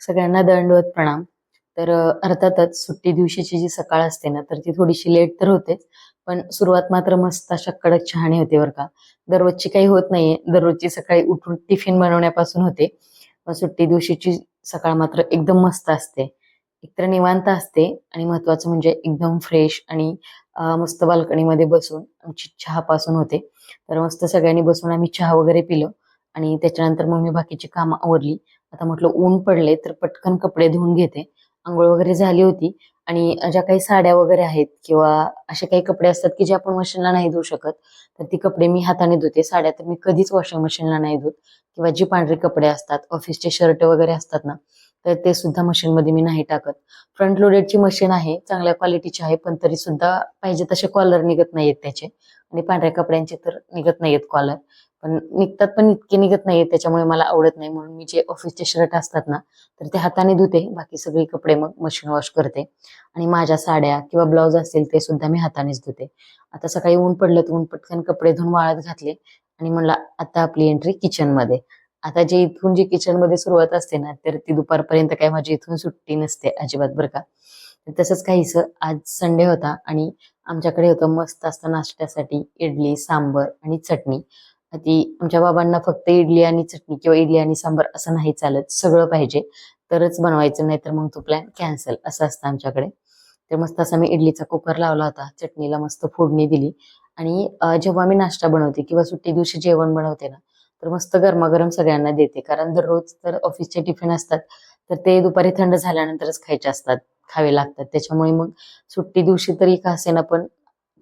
सगळ्यांना दंडवत प्रणाम. तर अर्थातच सुट्टी दिवशीची जी सकाळ असते ना, तर ती थोडीशी लेट तर होतेच. पण सुरुवात मात्र मस्त अशा कडक चहाने होते बरं का. दररोजची काही होत नाहीये. दररोजची सकाळी उठून टिफिन बनवण्यापासून होते. पण सुट्टी दिवशीची सकाळ मात्र एकदम मस्त असते. एकतर निवांत असते आणि महत्वाचं म्हणजे एकदम फ्रेश आणि मस्त बाल्कनीमध्ये बसून आमची चहापासून होते. तर मस्त सगळ्यांनी बसून आम्ही चहा वगैरे पिलं आणि त्याच्यानंतर मग मी बाकीची कामं आवरली. आता म्हटलं ऊन पडले तर पटकन कपडे धुवून घेते. अंघोळ वगैरे झाली होती आणि ज्या काही साड्या वगैरे आहेत किंवा असे काही कपडे असतात की जे आपण मशीनला नाही धुवू शकत, तर ती कपडे मी हाताने धुते. साड्या तर मी कधीच वॉशिंग मशीनला नाही धुत किंवा जी पांढरी कपडे असतात, ऑफिसचे शर्ट वगैरे असतात ना, तर ते सुद्धा मशीनमध्ये मी नाही टाकत. फ्रंट लोडेडची मशीन आहे, चांगल्या क्वालिटीची आहे, पण तरी सुद्धा पाहिजे तसे कॉलर निघत नाहीयेत त्याचे आणि पांढऱ्या कपड्यांचे तर निघत नाहीयेत कॉलर. पण निघतात पण इतके निघत नाहीयेत त्याच्यामुळे मला आवडत नाही. म्हणून मी जे ऑफिसचे शर्ट असतात ना, तर ते हाताने धुते. बाकी सगळी कपडे मग मशीन वॉश करते आणि माझ्या साड्या किंवा ब्लाउज असतील ते सुद्धा मी हातानेच धुते. आता सकाळी ऊन पडलं तर ऊन पटकन कपडे धुवून वाळत घातले आणि म्हणलं आता आपली एंट्री किचनमध्ये. आता जे इथून जी किचनमध्ये सुरुवात असते ना, तर ती दुपारपर्यंत काही माझी इथून सुट्टी नसते अजिबात बरं का. तसंच काहीसं आज संडे होता आणि आमच्याकडे होतं मस्त असतं नाश्त्यासाठी इडली, सांबर आणि चटणी. ती आमच्या बाबांना फक्त इडली आणि चटणी किंवा इडली आणि सांबार असं नाही चालत. सगळं पाहिजे तरच बनवायचं, नाहीतर मग तो प्लॅन कॅन्सल असं असतं आमच्याकडे. तर मस्त असा मी इडलीचा कुकर लावला होता. चटणीला मस्त फोडणी दिली आणि जेव्हा मी नाश्ता बनवते किंवा सुट्टी दिवशी जेवण बनवते ना, तर मस्त गरमागरम सगळ्यांना देते. कारण दररोज तर ऑफिसचे टिफिन असतात, तर ते दुपारी थंड झाल्यानंतरच खायचे असतात, खावे लागतात. त्याच्यामुळे मग सुट्टी दिवशी तरी का असेना पण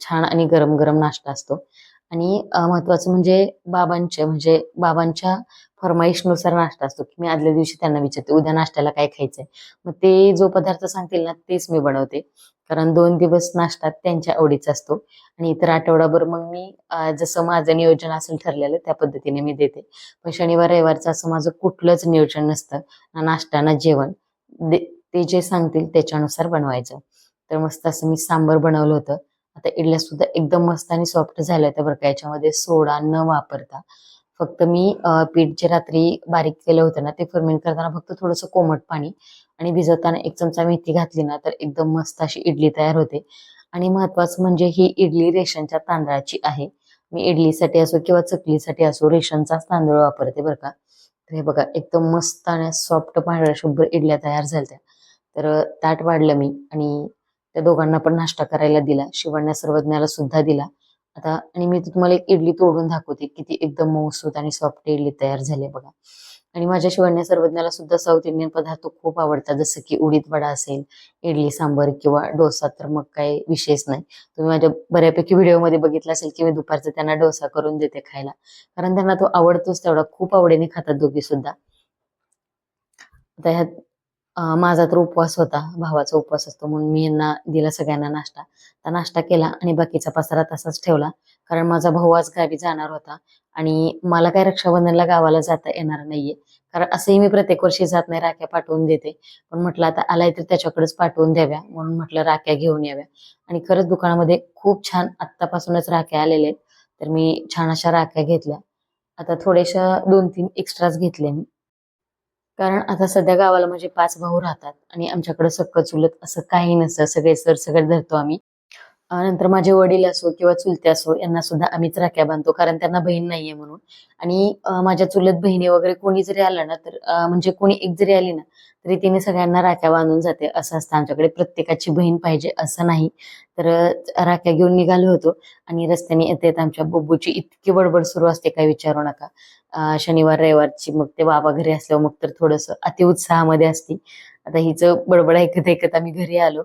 छान आणि गरम-गरम नाश्ता असतो. आणि महत्वाचं म्हणजे बाबांच्या फर्माईशनुसार नाश्ता असतो, की मी आदल्या दिवशी त्यांना विचारते, "उद्या नाश्त्याला काय खायचंय?" मग ते जो पदार्थ सांगतील ना, तेच मी बनवते. कारण 2 दिवस नाश्ता त्यांच्या आवडीचा असतो आणि इतर आठवडाभर मग मी जसं माझं नियोजन असेल ठरलेलं त्या पद्धतीने मी देते. पण शनिवार, रविवारचं असं माझं कुठलंच नियोजन नसतं. ना नाश्ता, ना जेवण. ते जे सांगतील त्याच्यानुसार बनवायचं. तर मस्त असं मी सांबर बनवलं होतं. आता इडल्या सुद्धा एकदम मस्त आणि सॉफ्ट झाल्या होत्या बरं का. याच्यामध्ये सोडा न वापरता. फक्त मी पीठ जे रात्री बारीक केलं होतं ना, ते फर्मेंट करताना फक्त थोडंसं कोमट पाणी आणि भिजवताना 1 चमचा मेथी घातली ना, तर एकदम मस्त अशी इडली तयार होते. आणि महत्वाचं म्हणजे ही इडली रेशनच्या तांदळाची आहे. मी इडलीसाठी असो किंवा चकलीसाठी असो रेशनचाच तांदूळ वापरते बरं का. तर हे बघा एकदम मस्त आणि सॉफ्ट पांढऱ्या शुभ्र इडल्या तयार झाल्या. तर ताट वाढलं मी आणि त्या दोघांना पण नाश्ता करायला दिला. शिवण्या सर्वज्ञाला सुद्धा दिला. आता आणि मी तुम्हाला एक इडली तोडून दाखवते, किती एकदम मऊसूत आणि सॉफ्ट इडली तयार झाली बघा. आणि माझ्या शिवण्या सर्वज्ञाला सुद्धा साऊथ इंडियन पदार्थ खूप आवडतात. जसं की उडीद वडा असेल, इडली सांबर किंवा डोसा तर मग काही विषयच नाही. तुम्ही माझ्या बऱ्यापैकी व्हिडिओमध्ये बघितलं असेल, की मी दुपारचं त्यांना डोसा करून देते खायला. कारण त्यांना तो आवडतोच तेवढा. खूप आवडीने खातात दोघी सुद्धा. आता ह्यात माझा तर उपवास होता, भावाचा उपवास असतो म्हणून मी यांना दिला सगळ्यांना नाश्ता. तर नाश्ता केला आणि बाकीचा पसारा तसाच ठेवला. कारण माझा भाऊ आज गावी जाणार होता आणि मला काही रक्षाबंधनला गावाला जाता येणार नाहीये. कारण असंही मी प्रत्येक वर्षी जात नाही, राख्या पाठवून देते. पण म्हटलं आता आलाय तर त्याच्याकडेच पाठवून द्याव्या म्हणून म्हटलं राख्या घेऊन याव्या. आणि खरंच दुकानामध्ये खूप छान आत्तापासूनच राख्या आलेल्या आहेत. तर मी छान अशा राख्या घेतल्या. आता थोड्याशा 2-3 एक्स्ट्राच घेतल्या मी. कारण आता सध्या गावाला माझे 5 भाऊ राहतात आणि आमच्याकडे सख्खं चुलत असं काही नसतं. सगळे सरसकट धरतो आम्ही. नंतर माझे वडील असो किंवा चुलते असो यांना सुद्धा आम्हीच राख्या बांधतो कारण त्यांना बहीण नाहीये म्हणून. आणि माझ्या चुलत बहिणी वगैरे कोणी जरी आलं ना तर म्हणजे कोणी एक जरी आली ना तरी तिने सगळ्यांना राख्या बांधून जाते असं असतं आमच्याकडे. प्रत्येकाची बहीण पाहिजे असं नाही. तर राख्या घेऊन निघालो होतो आणि रस्त्याने येता आमच्या बब्बूची इतकी बडबड सुरू असते काय विचारू नका. शनिवार रविवारची मग ते बाबा घरी असल्यावर मग तर थोडंसं अतिउत्साहामध्ये असती. आता हिचं बडबड ऐकत ऐकत आम्ही घरी आलो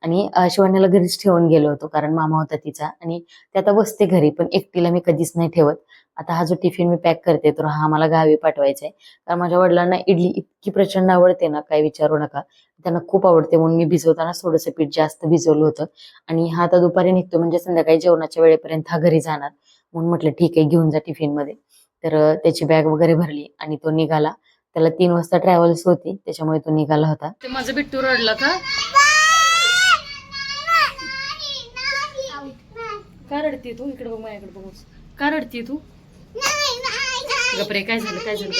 आणि शिवान्याला घरीच ठेवून गेलो होतो कारण मामा होता तिचा आणि ते आता बसते घरी पण एकटीला मी कधीच नाही ठेवत. आता हा जो टिफिन मी पॅक करते तर हा मला गावी पाठवायचा आहे. कारण माझ्या वडिलांना इडली इतकी प्रचंड आवडते ना काय विचारू नका. त्यांना खूप आवडते म्हणून मी भिजवताना थोडंसं पीठ जास्त भिजवलं होतं आणि हा आता दुपारी निघतो म्हणजे संध्याकाळी जेवणाच्या वेळेपर्यंत हा घरी जाणार. म्हणून म्हटलं ठीक आहे घेऊन जा टिफिनमध्ये. तर त्याची बॅग वगैरे भरली आणि तो निघाला. त्याला 3 वाजता ट्रॅव्हल्स होती त्याच्यामुळे तो निघाला होता. ते माझं बिट्टू रडलं का? का रडते तू? इकडे बघ माझ्याकडे बघ. का रडते तू? गपरे काय झालं काय झालं?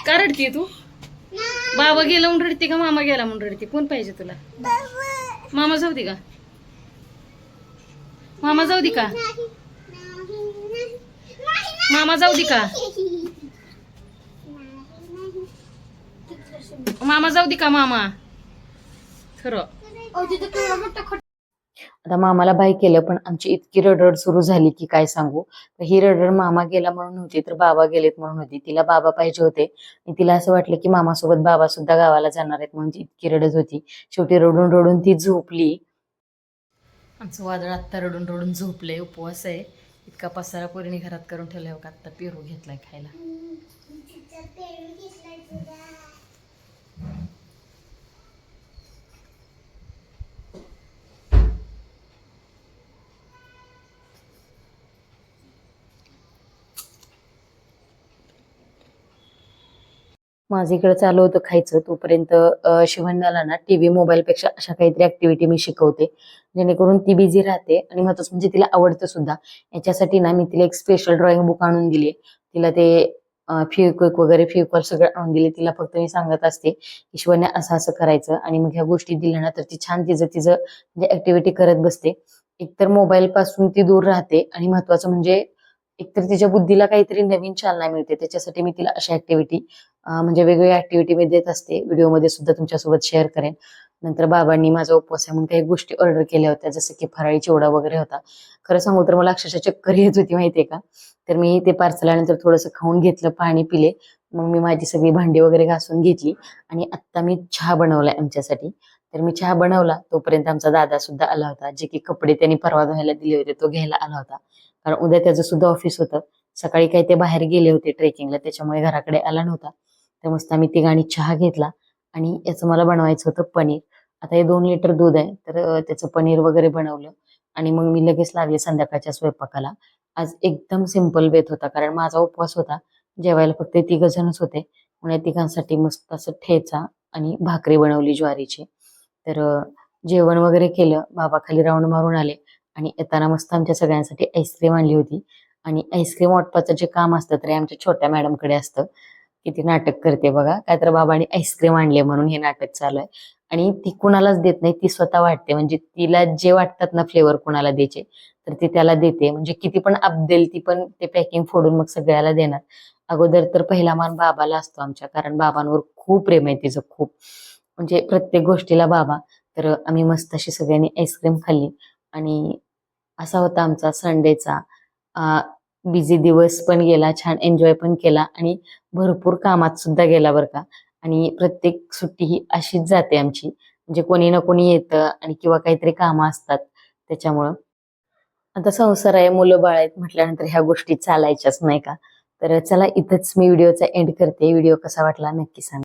का रडतीये तू? बाबा गेला म्हणून रडते का मामा गेला म्हणून रडते? कोण पाहिजे तुला? मामा जाऊ दे का? मामा जाऊ दे का? मामा जाऊ दे का? मामा जाऊ दे का? मामा खरं आता मामाला बाय केलं, पण आमची इतकी रडरड सुरू झाली की काय सांगू. तर ही रडरड मामा गेला म्हणून होती, तर बाबा गेलेत म्हणून होती. तिला बाबा पाहिजे होते आणि तिला असं वाटलं की मामासोबत बाबा सुद्धा गावाला जाणार आहेत म्हणून ती इतकी रडत होती. शेवटी रडून रडून ती झोपली. आमचं वादळ आत्ता रडून रडून झोपलंय. उपवास आहे. इतका पसारा पोरीने घरात करून ठेवलाय हो का. आत्ता पेरू घेतलाय खायला. माझं इकडे चालू होतं खायचं, तोपर्यंत शिवण्याला ना टीव्ही मोबाईल पेक्षा अशा काहीतरी ऍक्टिव्हिटी मी शिकवते, जेणेकरून ती बिझी राहते आणि महत्वाचं म्हणजे तिला आवडतं सुद्धा. याच्यासाठी ना मी तिला एक स्पेशल ड्रॉइंग बुक आणून दिली. तिला ते फेविक्विक वगैरे फेविकॉल सगळं आणून दिले. तिला फक्त मी सांगत असते की शिवण्या असं असं करायचं, आणि मग ह्या गोष्टी दिल्या ना तर ती छान तिचं तिचं म्हणजे ऍक्टिव्हिटी करत बसते. एकतर मोबाईल पासून ती दूर राहते आणि महत्वाचं म्हणजे एकतर तिच्या बुद्धीला काहीतरी नवीन चालना मिळते. त्याच्यासाठी मी तिला अशा ऍक्टिव्हिटी म्हणजे वेगवेगळ्या ऍक्टिव्हिटी मी देत असते. व्हिडिओमध्ये सुद्धा तुमच्यासोबत शेअर करेन. नंतर बाबांनी माझा उपवास आहे म्हणून काही गोष्टी ऑर्डर केल्या होत्या, जसं की फराळी चिवडा वगैरे होता. खरं सांगू तर मला अक्षरशः चक्कर येत होती माहितीये का. तर मी ते पार्सल आल्यानंतर थोडंसं खाऊन घेतलं, पाणी पिले. मग मी माझी सगळी भांडी वगैरे घासून घेतली आणि आत्ता मी चहा बनवलाय आमच्यासाठी. तर मी चहा बनवला तोपर्यंत आमचा दादा सुद्धा आला होता, जे की कपडे त्यांनी परवा धुवायला दिले होते तो घ्यायला आला होता. कारण उद्या त्याचं सुद्धा ऑफिस होतं. सकाळी काही ते बाहेर गेले होते ट्रेकिंगला, त्याच्यामुळे घराकडे आला नव्हता. तर मस्त आम्ही तिघांनी चहा घेतला आणि याचं मला बनवायचं होतं पनीर. आता हे 2 लिटर दूध आहे, तर त्याचं पनीर वगैरे बनवलं आणि मग मी लगेच लागले संध्याकाळच्या स्वयंपाकाला. आज एकदम सिंपल बेत होता, कारण माझा उपवास होता. जेवायला फक्त 3 जणच होते, म्हणून या तिघांसाठी मस्त असं ठेचा आणि भाकरी बनवली ज्वारीची. तर जेवण वगैरे केलं. बाबा खाली राऊंड मारून आले आणि येताना मस्त आमच्या सगळ्यांसाठी आईस्क्रीम आणली होती. आणि आईस्क्रीम वाटपाचं जे काम असतं तर हे आमच्या छोट्या मॅडमकडे असतं. किती नाटक करते बघा. काय तर बाबांनी आईस्क्रीम आणले म्हणून हे नाटक चालू आहे. आणि ती कुणालाच देत नाही, ती स्वतः वाटते. म्हणजे तिला जे वाटतात ना फ्लेवर कुणाला द्यायचे तर ती त्याला देते. म्हणजे किती पण अप देईल ती, पण ते पॅकिंग फोडून मग सगळ्याला देणार. अगोदर तर पहिला मान बाबाला असतो आमच्या, कारण बाबांवर खूप प्रेम आहे तिचं, खूप. म्हणजे प्रत्येक गोष्टीला बाबा. तर आम्ही मस्त अशी सगळ्यांनी आईस्क्रीम खाल्ली आणि असा होता आमचा संडेचा बिझी दिवस पण गेला, छान एन्जॉय पण केला आणि भरपूर कामात सुद्धा गेला बरं का. आणि प्रत्येक सुट्टी ही अशीच जाते आमची. म्हणजे कोणी ना कोणी येतं आणि किंवा काहीतरी कामं असतात त्याच्यामुळं. आता संसार आहे, मुलं बाळ आहेत म्हटल्यानंतर ह्या गोष्टी चालायच्याच नाही का. तर चला इथंच मी व्हिडिओचा एंड करते. व्हिडिओ कसा वाटला नक्की सांगा.